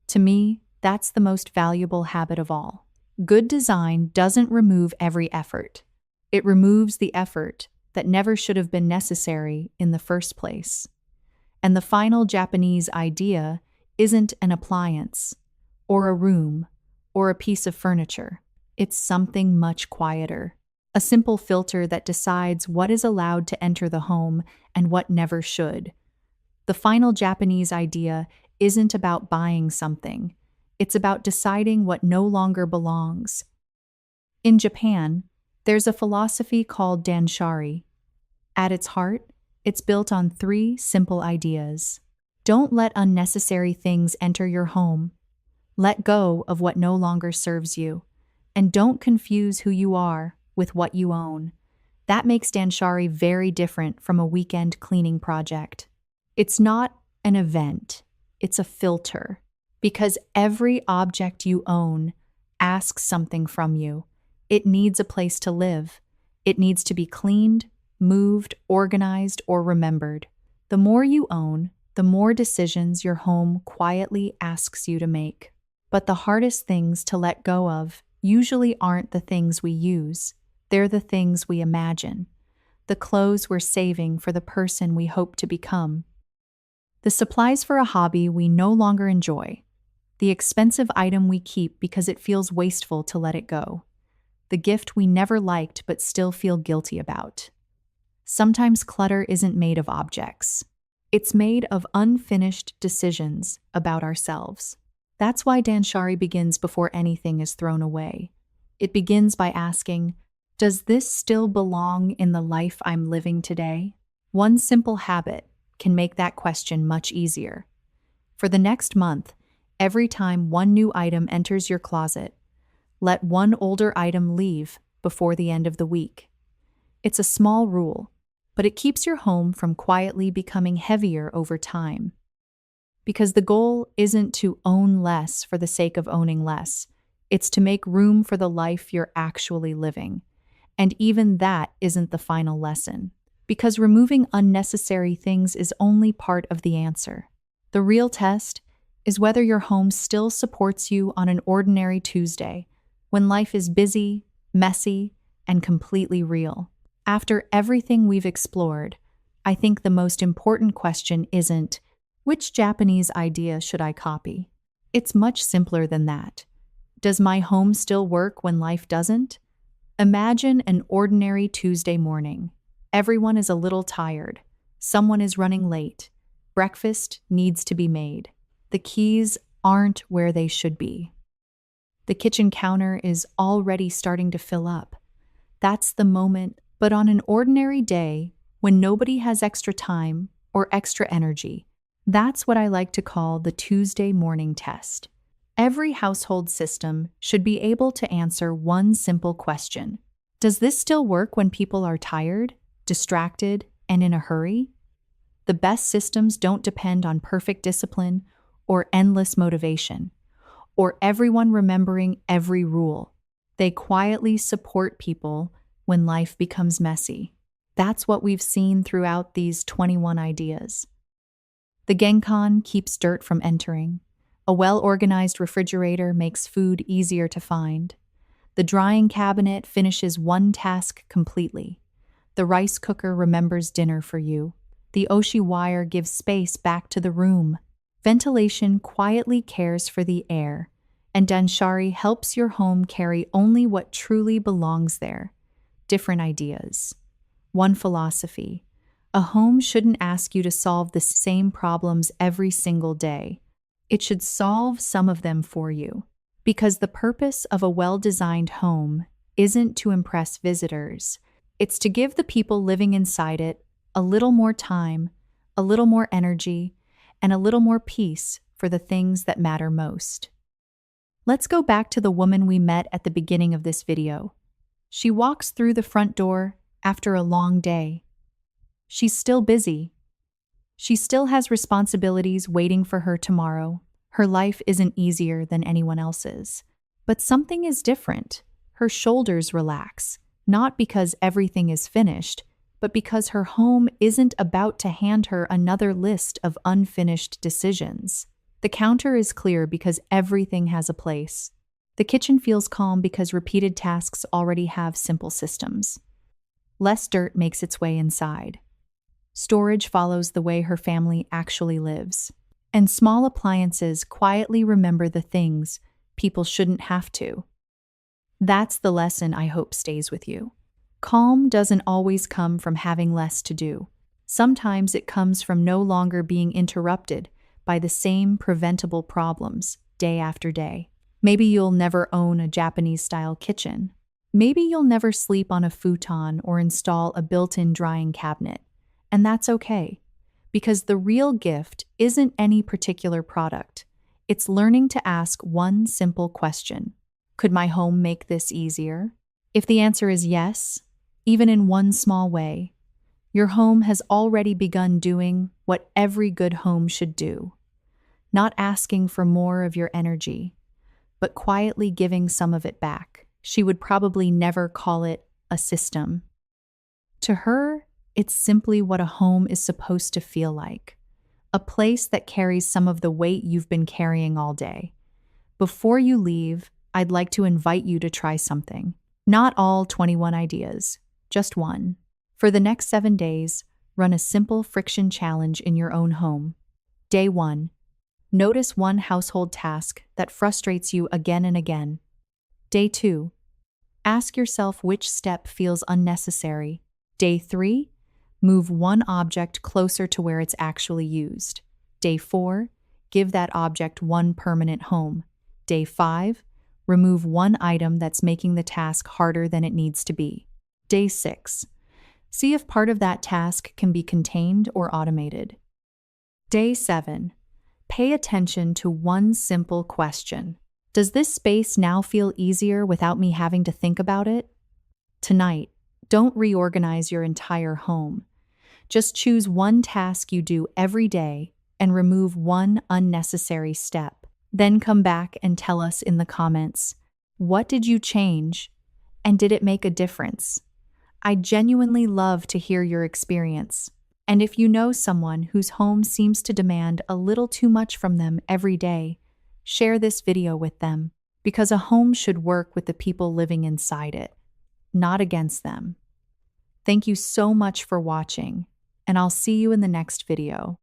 To me, that's the most valuable habit of all. Good design doesn't remove every effort. It removes the effort that never should have been necessary in the first place. And the final Japanese idea isn't an appliance, or a room, or a piece of furniture. It's something much quieter. A simple filter that decides what is allowed to enter the home and what never should. The final Japanese idea isn't about buying something. It's about deciding what no longer belongs. In Japan, there's a philosophy called Danshari. At its heart, it's built on 3 simple ideas. Don't let unnecessary things enter your home. Let go of what no longer serves you. And don't confuse who you are with what you own. That makes Danshari very different from a weekend cleaning project. It's not an event, it's a filter. Because every object you own asks something from you. It needs a place to live. It needs to be cleaned, moved, organized, or remembered. The more you own, the more decisions your home quietly asks you to make. But the hardest things to let go of usually aren't the things we use. They're the things we imagine. The clothes we're saving for the person we hope to become. The supplies for a hobby we no longer enjoy. The expensive item we keep because it feels wasteful to let it go. The gift we never liked but still feel guilty about. Sometimes clutter isn't made of objects. It's made of unfinished decisions about ourselves. That's why Danshari begins before anything is thrown away. It begins by asking, does this still belong in the life I'm living today? One simple habit can make that question much easier. For the next month, every time one new item enters your closet, let one older item leave before the end of the week. It's a small rule, but it keeps your home from quietly becoming heavier over time. Because the goal isn't to own less for the sake of owning less. It's to make room for the life you're actually living. And even that isn't the final lesson. Because removing unnecessary things is only part of the answer. The real test is whether your home still supports you on an ordinary Tuesday, when life is busy, messy, and completely real. After everything we've explored, I think the most important question isn't, which Japanese idea should I copy? It's much simpler than that. Does my home still work when life doesn't? Imagine an ordinary Tuesday morning. Everyone is a little tired. Someone is running late. Breakfast needs to be made. The keys aren't where they should be. The kitchen counter is already starting to fill up. That's the moment, but on an ordinary day, when nobody has extra time or extra energy, that's what I like to call the Tuesday morning test. Every household system should be able to answer one simple question. Does this still work when people are tired, distracted, and in a hurry? The best systems don't depend on perfect discipline or endless motivation, or everyone remembering every rule. They quietly support people when life becomes messy. That's what we've seen throughout these 21 ideas. The genkan keeps dirt from entering. A well-organized refrigerator makes food easier to find. The drying cabinet finishes one task completely. The rice cooker remembers dinner for you. The oshiire gives space back to the room. Ventilation quietly cares for the air, and Danshari helps your home carry only what truly belongs there. Different ideas. One philosophy. A home shouldn't ask you to solve the same problems every single day. It should solve some of them for you. Because the purpose of a well-designed home isn't to impress visitors. It's to give the people living inside it a little more time, a little more energy, and a little more peace for the things that matter most. Let's go back to the woman we met at the beginning of this video. She walks through the front door after a long day. She's still busy. She still has responsibilities waiting for her tomorrow. Her life isn't easier than anyone else's. But something is different. Her shoulders relax, not because everything is finished, but because her home isn't about to hand her another list of unfinished decisions. The counter is clear because everything has a place. The kitchen feels calm because repeated tasks already have simple systems. Less dirt makes its way inside. Storage follows the way her family actually lives. And small appliances quietly remember the things people shouldn't have to. That's the lesson I hope stays with you. Calm doesn't always come from having less to do. Sometimes it comes from no longer being interrupted by the same preventable problems day after day. Maybe you'll never own a Japanese-style kitchen. Maybe you'll never sleep on a futon or install a built-in drying cabinet. And that's okay, because the real gift isn't any particular product. It's learning to ask one simple question. Could my home make this easier? If the answer is yes, even in one small way, your home has already begun doing what every good home should do. Not asking for more of your energy, but quietly giving some of it back. She would probably never call it a system. To her, it's simply what a home is supposed to feel like. A place that carries some of the weight you've been carrying all day. Before you leave, I'd like to invite you to try something. Not all 21 ideas, just one. For the next 7 days, run a simple friction challenge in your own home. Day 1. Notice one household task that frustrates you again and again. Day 2. Ask yourself which step feels unnecessary. Day 3. Move one object closer to where it's actually used. Day 4. Give that object one permanent home. Day 5. Remove one item that's making the task harder than it needs to be. Day 6. See if part of that task can be contained or automated. Day 7. Pay attention to one simple question. Does this space now feel easier without me having to think about it? Tonight, don't reorganize your entire home. Just choose one task you do every day and remove one unnecessary step. Then come back and tell us in the comments, what did you change and did it make a difference? I genuinely love to hear your experience. And if you know someone whose home seems to demand a little too much from them every day, share this video with them, because a home should work with the people living inside it, not against them. Thank you so much for watching, and I'll see you in the next video.